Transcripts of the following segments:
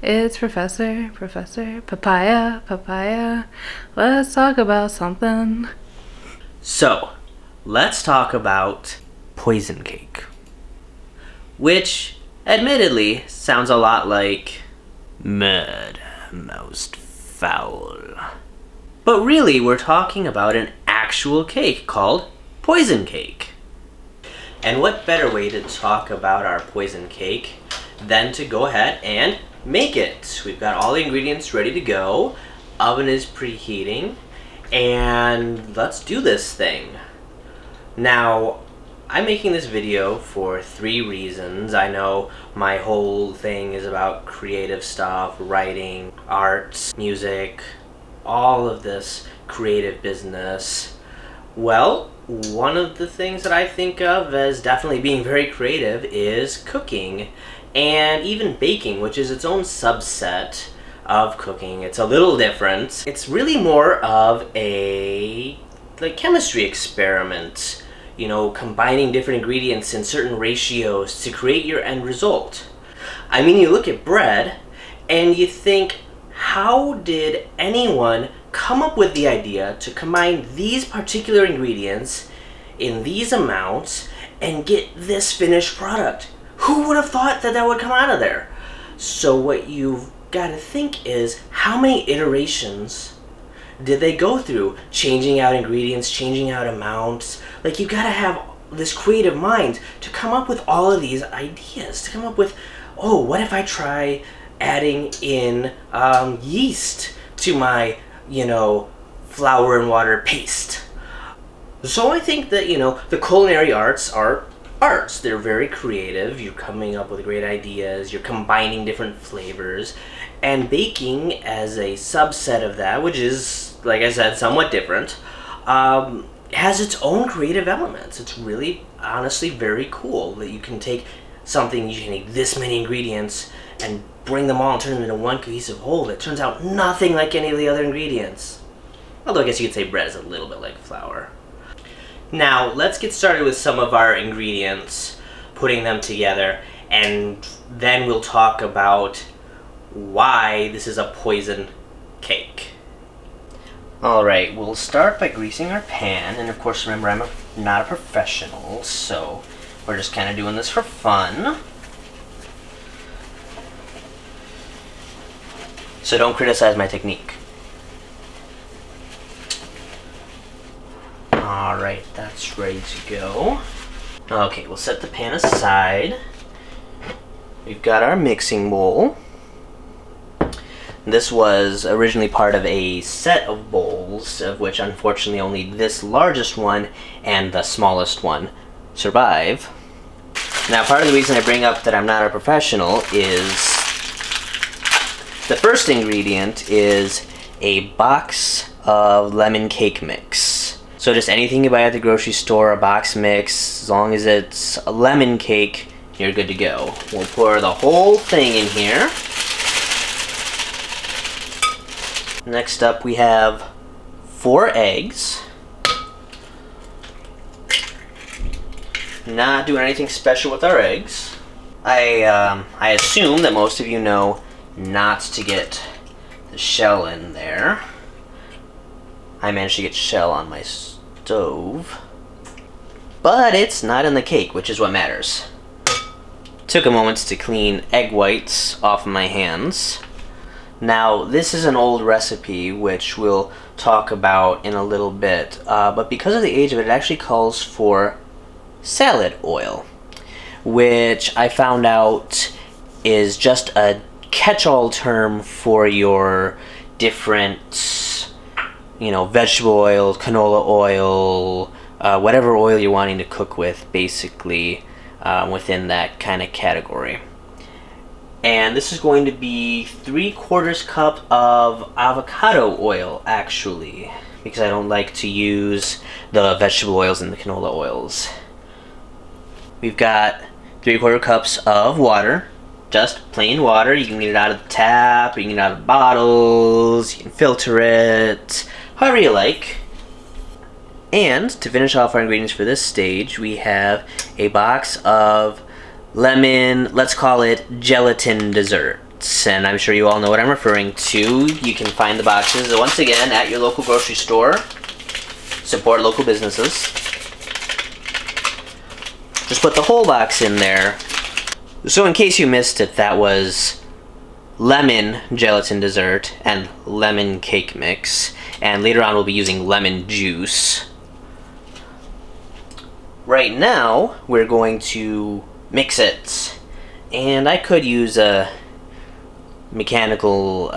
It's Professor Papaya. Let's talk about something. So, let's talk about poison cake. Which, admittedly, sounds a lot like murder most foul. But really, we're talking about an actual cake called poison cake. And what better way to talk about our poison cake than to go ahead and make it. We've got all the ingredients ready to go. Oven is preheating. And let's do this thing. Now, I'm making this video for 3 reasons. I know my whole thing is about creative stuff, writing, arts, music, all of this creative business. Well, one of the things that I think of as definitely being very creative is cooking and even baking, which is its own subset of cooking. It's a little different. It's really more of a chemistry experiment, you know, combining different ingredients in certain ratios to create your end result. I mean, you look at bread and you think, how did anyone come up with the idea to combine these particular ingredients in these amounts and get this finished product? Who would have thought that that would come out of there? So what you've got to think is, how many iterations did they go through? Changing out ingredients, changing out amounts. Like, you got to have this creative mind to come up with all of these ideas, to come up with, oh, what if I try adding in yeast to my, flour and water paste? So I think that, the culinary arts are arts. They're very creative. You're coming up with great ideas. You're combining different flavors. And baking as a subset of that, which is, like I said, somewhat different, has its own creative elements. It's really, honestly, very cool that you can take something, you can take this many ingredients and bring them all and turn them into one cohesive whole that turns out nothing like any of the other ingredients. Although I guess you could say bread is a little bit like flour. Now, let's get started with some of our ingredients, putting them together, and then we'll talk about why this is a poison cake. Alright, we'll start by greasing our pan, and of course remember I'm not a professional, so we're just kind of doing this for fun. So don't criticize my technique. Alright, that's ready to go. Okay, we'll set the pan aside. We've got our mixing bowl. This was originally part of a set of bowls, of which unfortunately only this largest one and the smallest one survive. Now, part of the reason I bring up that I'm not a professional is the first ingredient is a box of lemon cake mix. So just anything you buy at the grocery store, a box mix, as long as it's a lemon cake, you're good to go. We'll pour the whole thing in here. Next up we have 4 eggs. Not doing anything special with our eggs. I assume that most of you know not to get the shell in there. I managed to get shell on my stove, but it's not in the cake, which is what matters. Took a moment to clean egg whites off of my hands. Now, this is an old recipe, which we'll talk about in a little bit, but because of the age of it, it actually calls for salad oil, which I found out is just a catch-all term for your different, vegetable oil, canola oil, whatever oil you're wanting to cook with, basically, within that kind of category. And this is going to be 3/4 cup of avocado oil, actually, because I don't like to use the vegetable oils and the canola oils. We've got 3/4 cups of water, just plain water. You can get it out of the tap, you can get it out of bottles, you can filter it, however you like. And to finish off our ingredients for this stage, we have a box of lemon, let's call it gelatin dessert. and I'm sure you all know what I'm referring to. You can find the boxes, once again, at your local grocery store. Support local businesses. Just put the whole box in there. So in case you missed it, that was lemon gelatin dessert and lemon cake mix. And later on we'll be using lemon juice. Right now, we're going to mix it. And I could use a mechanical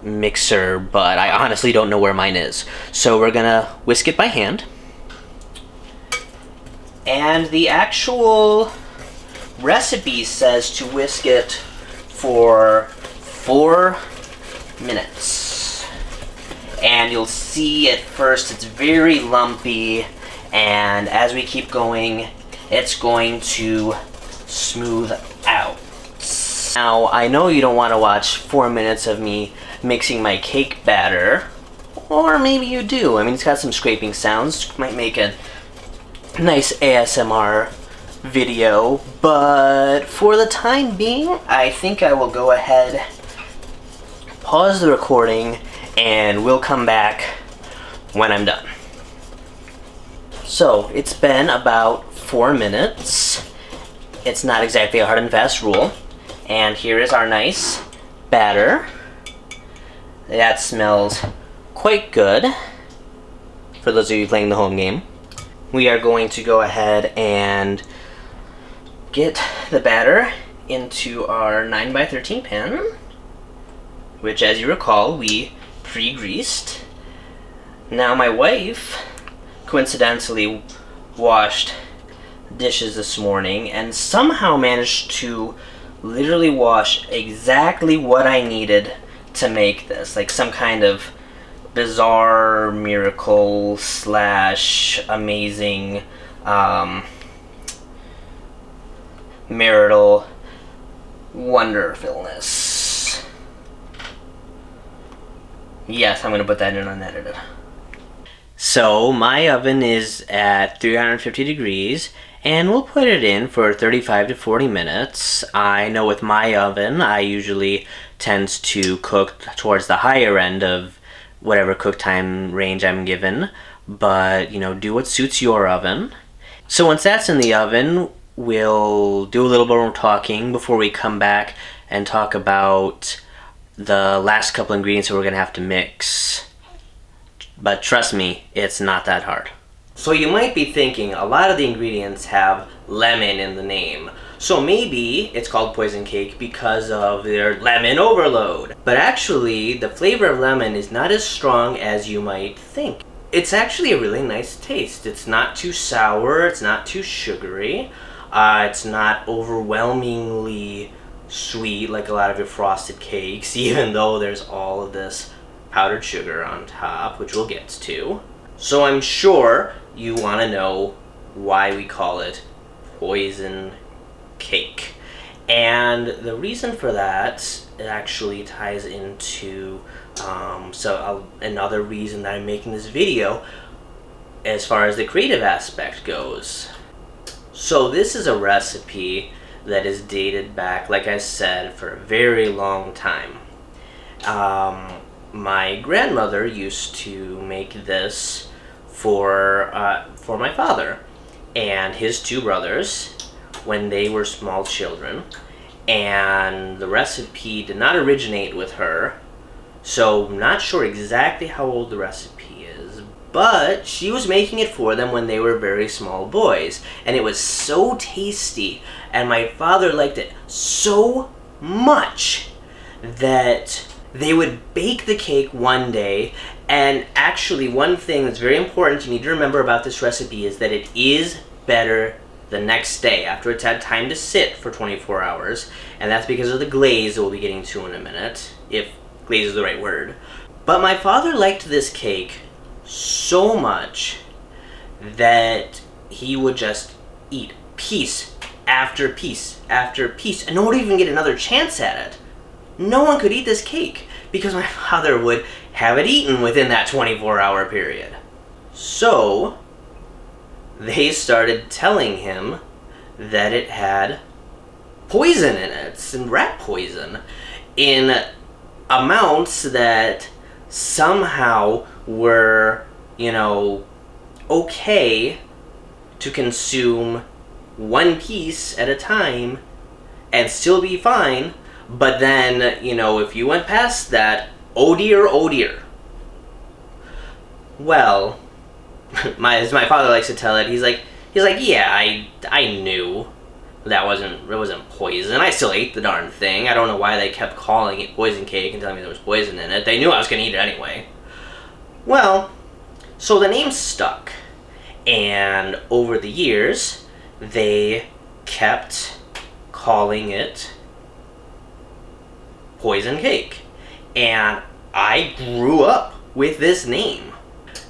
mixer, but I honestly don't know where mine is. So we're gonna whisk it by hand. And the actual recipe says to whisk it for 4 minutes. And you'll see at first it's very lumpy, and as we keep going, it's going to smooth out. Now, I know you don't want to watch 4 minutes of me mixing my cake batter, or maybe you do. I mean, it's got some scraping sounds, might make a nice ASMR video, but for the time being, I think I will go ahead, pause the recording, and we'll come back when I'm done. So, it's been about 4 minutes. It's not exactly a hard and fast rule. And here is our nice batter. That smells quite good for those of you playing the home game. We are going to go ahead and get the batter into our 9x13 pan, which, as you recall, we pre-greased. Now my wife coincidentally washed dishes this morning and somehow managed to literally wash exactly what I needed to make this, like some kind of bizarre miracle slash amazing marital wonderfulness. Yes, I'm gonna put that in unedited. So my oven is at 350 degrees, and we'll put it in for 35 to 40 minutes. I know with my oven, I usually tends to cook towards the higher end of whatever cook time range I'm given, but you know, do what suits your oven. So once that's in the oven, we'll do a little bit more talking before we come back and talk about the last couple ingredients that we're gonna have to mix. But trust me, it's not that hard. So you might be thinking a lot of the ingredients have lemon in the name. So maybe it's called poison cake because of their lemon overload. But actually, the flavor of lemon is not as strong as you might think. It's actually a really nice taste. It's not too sour, it's not too sugary, it's not overwhelmingly sweet like a lot of your frosted cakes, even though there's all of this powdered sugar on top, which we'll get to. So I'm sure you want to know why we call it poison cake. And the reason for that, it actually ties into another reason that I'm making this video as far as the creative aspect goes. So this is a recipe that is dated back, like I said, for a very long time. My grandmother used to make this for my father and his 2 brothers when they were small children, and the recipe did not originate with her, so I'm not sure exactly how old the recipe is, but she was making it for them when they were very small boys, and it was so tasty, and my father liked it so much that they would bake the cake one day. And actually, one thing that's very important you need to remember about this recipe is that it is better the next day after it's had time to sit for 24 hours, and that's because of the glaze that we'll be getting to in a minute, if glaze is the right word. But my father liked this cake so much that he would just eat piece after piece after piece, and no one would even get another chance at it. No one could eat this cake because my father would have it eaten within that 24-hour period. So they started telling him that it had poison in it, some rat poison. in amounts that somehow were, okay to consume one piece at a time and still be fine. But then, if you went past that, oh dear, oh dear. Well, as my father likes to tell it, he's like, yeah, I knew it wasn't poison. I still ate the darn thing. I don't know why they kept calling it poison cake and telling me there was poison in it. They knew I was gonna eat it anyway. Well, so the name stuck, and over the years, they kept calling it poison cake, and I grew up with this name.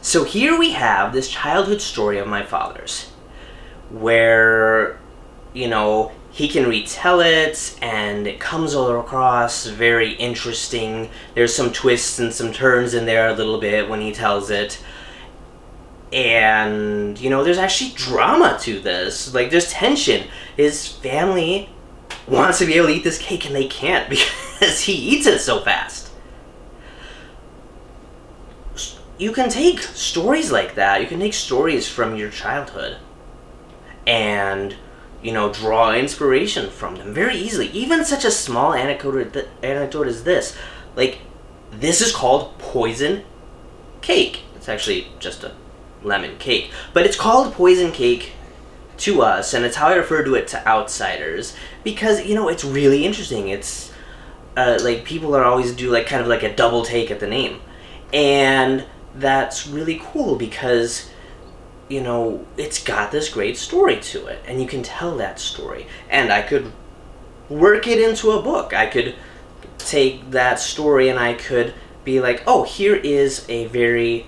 So here we have this childhood story of my father's, where, he can retell it, and it comes all across very interesting. There's some twists and some turns in there a little bit when he tells it. And, there's actually drama to this. Like, there's tension. His family wants to be able to eat this cake, and they can't because he eats it so fast. You can take stories like that. You can take stories from your childhood and, draw inspiration from them very easily. Even such a small anecdote as this. Like, this is called poison cake. It's actually just a lemon cake. But it's called poison cake to us, and it's how I refer to it to outsiders, because, it's really interesting. It's, like, people are always do, like, kind of like a double take at the name. And that's really cool because, it's got this great story to it, and you can tell that story. And I could work it into a book. I could take that story and I could be like, oh, here is a very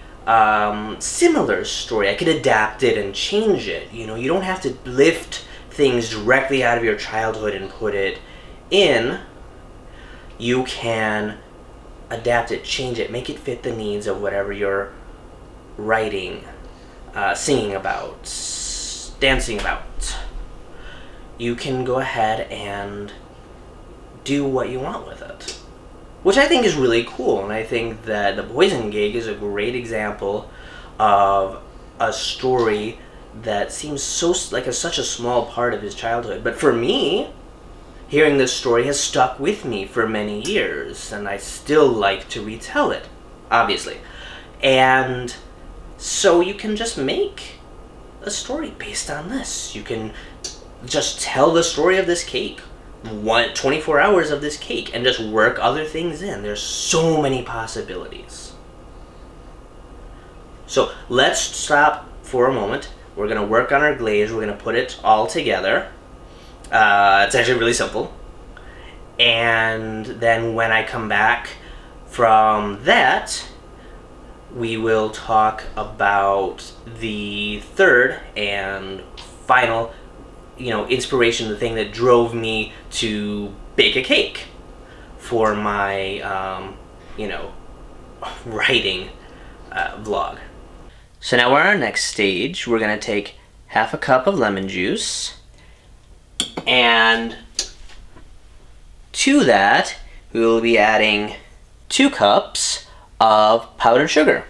similar story. I could adapt it and change it. You don't have to lift things directly out of your childhood and put it in. You can adapt it, change it, make it fit the needs of whatever you're writing, singing about, dancing about. You can go ahead and do what you want with it, which I think is really cool. And I think that the poison cake is a great example of a story that seems so like such a small part of his childhood. But for me, hearing this story has stuck with me for many years, and I still like to retell it, obviously. And so you can just make a story based on this. You can just tell the story of this cake, 24 hours of this cake, and just work other things in. There's so many possibilities. So let's stop for a moment. We're going to work on our glaze. We're going to put it all together. It's actually really simple. And then when I come back from that, we will talk about the third and final, inspiration, the thing that drove me to bake a cake for my, writing vlog. So now we're on our next stage. We're going to take half a cup of lemon juice, and to that we will be adding 2 cups of powdered sugar.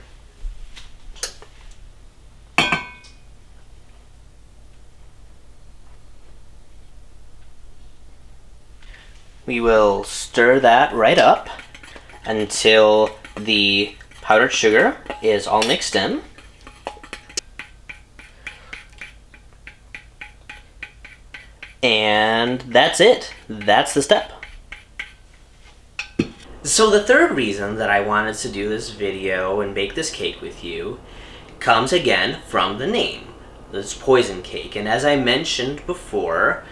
We will stir that right up until the powdered sugar is all mixed in. And that's it. That's the step. So the third reason that I wanted to do this video and bake this cake with you comes again from the name. This poison cake. And as I mentioned before,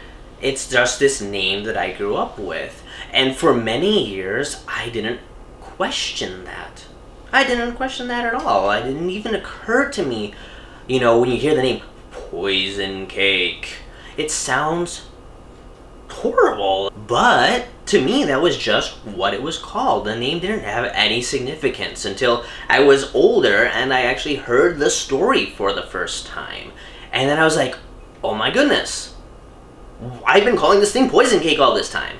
it's just this name that I grew up with. And for many years, I didn't question that. I didn't question that at all. It didn't even occur to me, when you hear the name poison cake, it sounds horrible. But to me, that was just what it was called. The name didn't have any significance until I was older and I actually heard the story for the first time. And then I was like, oh my goodness, I've been calling this thing poison cake all this time.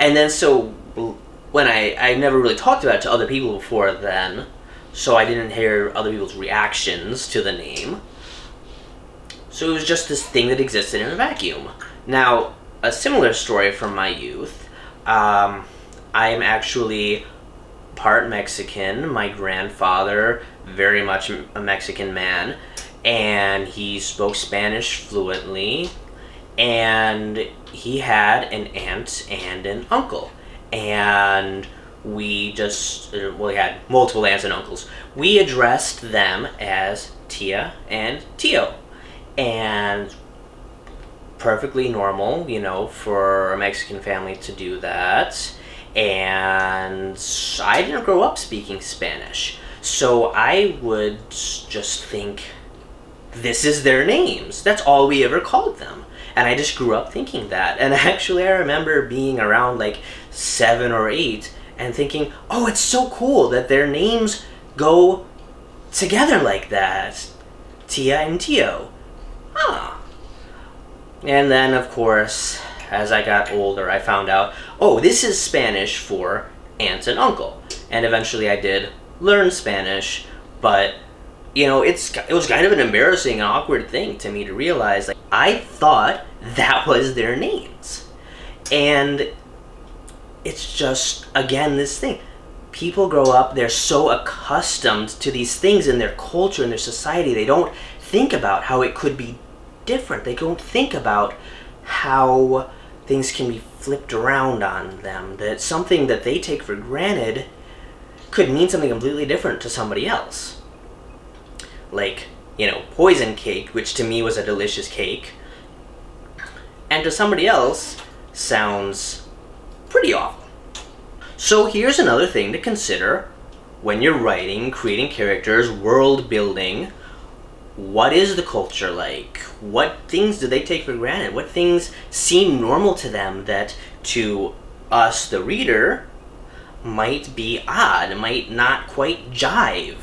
And then so when I never really talked about it to other people before then, so I didn't hear other people's reactions to the name. So it was just this thing that existed in a vacuum. Now, a similar story from my youth. I am actually part Mexican. My grandfather, very much a Mexican man, and he spoke Spanish fluently, and he had an aunt and an uncle. And we had multiple aunts and uncles. We addressed them as Tia and Tio. And perfectly normal, for a Mexican family to do that. And I didn't grow up speaking Spanish. So I would just think, this is their names. That's all we ever called them. And I just grew up thinking that. And actually, I remember being around like 7 or 8 and thinking, oh, it's so cool that their names go together like that. Tia and Tio. Huh. And then, of course, as I got older, I found out, oh, this is Spanish for aunt and uncle. And eventually I did learn Spanish, but, it was kind of an embarrassing and awkward thing to me to realize, like, I thought that was their names. And it's just, again, this thing. People grow up, they're so accustomed to these things in their culture, in their society, they don't think about how it could be different. They don't think about how things can be flipped around on them. That something that they take for granted could mean something completely different to somebody else. Like, poison cake, which to me was a delicious cake, and to somebody else sounds pretty awful. So here's another thing to consider when you're writing, creating characters, world building. What is the culture like? What things do they take for granted? What things seem normal to them that to us, the reader, might be odd, might not quite jive?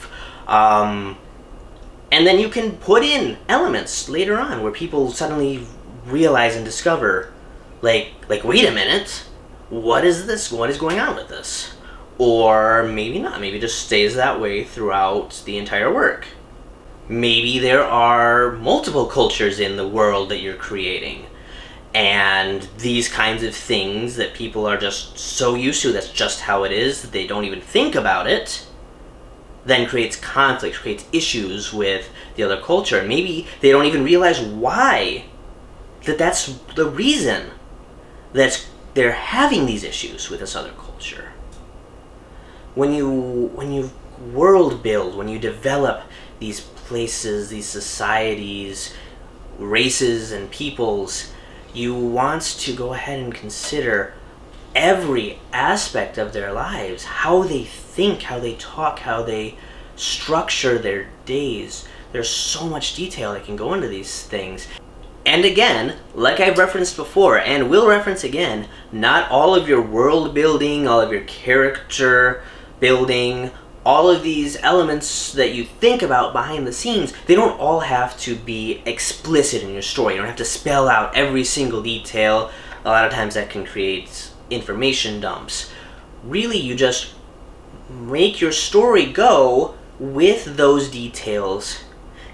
And then you can put in elements later on where people suddenly realize and discover, like wait a minute, what is this? What is going on with this? Or maybe not. Maybe it just stays that way throughout the entire work. Maybe there are multiple cultures in the world that you're creating, and these kinds of things that people are just so used to, that's just how it is, that they don't even think about it, then creates conflict, creates issues with the other culture. And maybe they don't even realize why, that's the reason that they're having these issues with this other culture. When you world build, when you develop these places, these societies, races and peoples, you want to go ahead and consider every aspect of their lives, how they think, how they talk, how they structure their days. There's so much detail that can go into these things. And again, like I've referenced before, and will reference again, not all of your world building, all of your character building, all of these elements that you think about behind the scenes, they don't all have to be explicit in your story. You don't have to spell out every single detail. A lot of times that can create information dumps. Really, you just make your story go with those details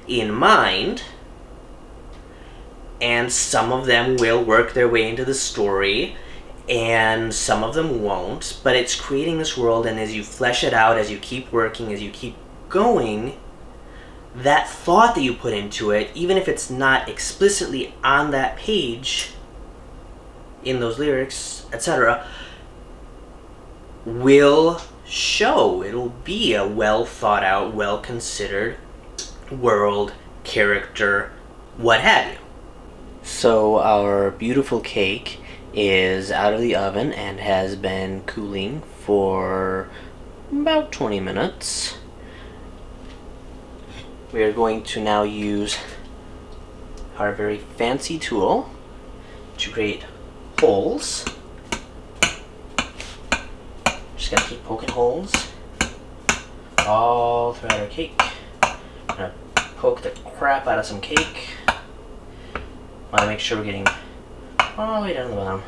in mind, and some of them will work their way into the story, and some of them won't, but it's creating this world, and as you flesh it out, as you keep working, as you keep going, that thought that you put into it, even if it's not explicitly on that page, in those lyrics, etc., will show. It'll be a well thought out, well considered world, character, what have you. So our beautiful cake is out of the oven and has been cooling for about 20 minutes. We are going to now use our very fancy tool to create holes. Just gotta keep poking holes all throughout our cake. I'm gonna poke the crap out of some cake. Wanna make sure we're getting all the way down to the bottom.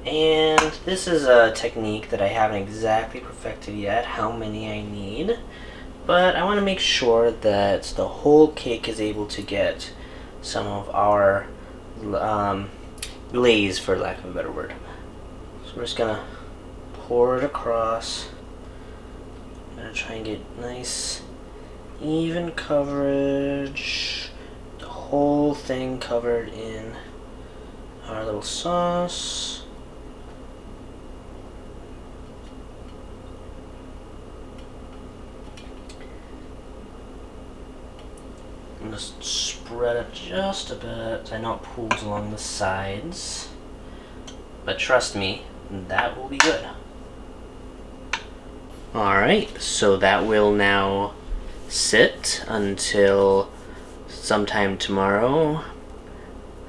And this is a technique that I haven't exactly perfected yet, how many I need. But I want to make sure that the whole cake is able to get some of our glaze, for lack of a better word. So we're just going to pour it across. I'm going to try and get nice, even coverage. The whole thing covered in our little sauce. I'm just spread it just a bit. I know it pools along the sides, but trust me, that will be good. Alright, so that will now sit until sometime tomorrow.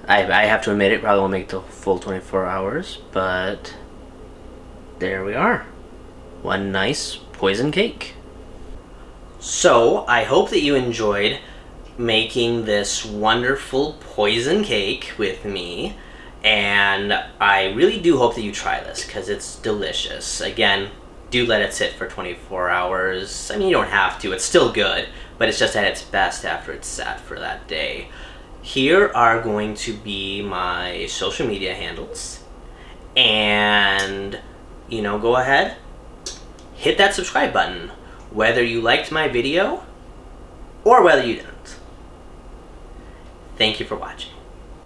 I have to admit, it probably won't make the full 24 hours, but there we are. One nice poison cake. So, I hope that you enjoyed making this wonderful poison cake with me, and I really do hope that you try this because it's delicious. Again, do let it sit for 24 hours. I mean, you don't have to, it's still good, but it's just at its best after it's sat for that day. Here are going to be my social media handles, and go ahead, hit that subscribe button, whether you liked my video or whether you didn't. Thank you for watching.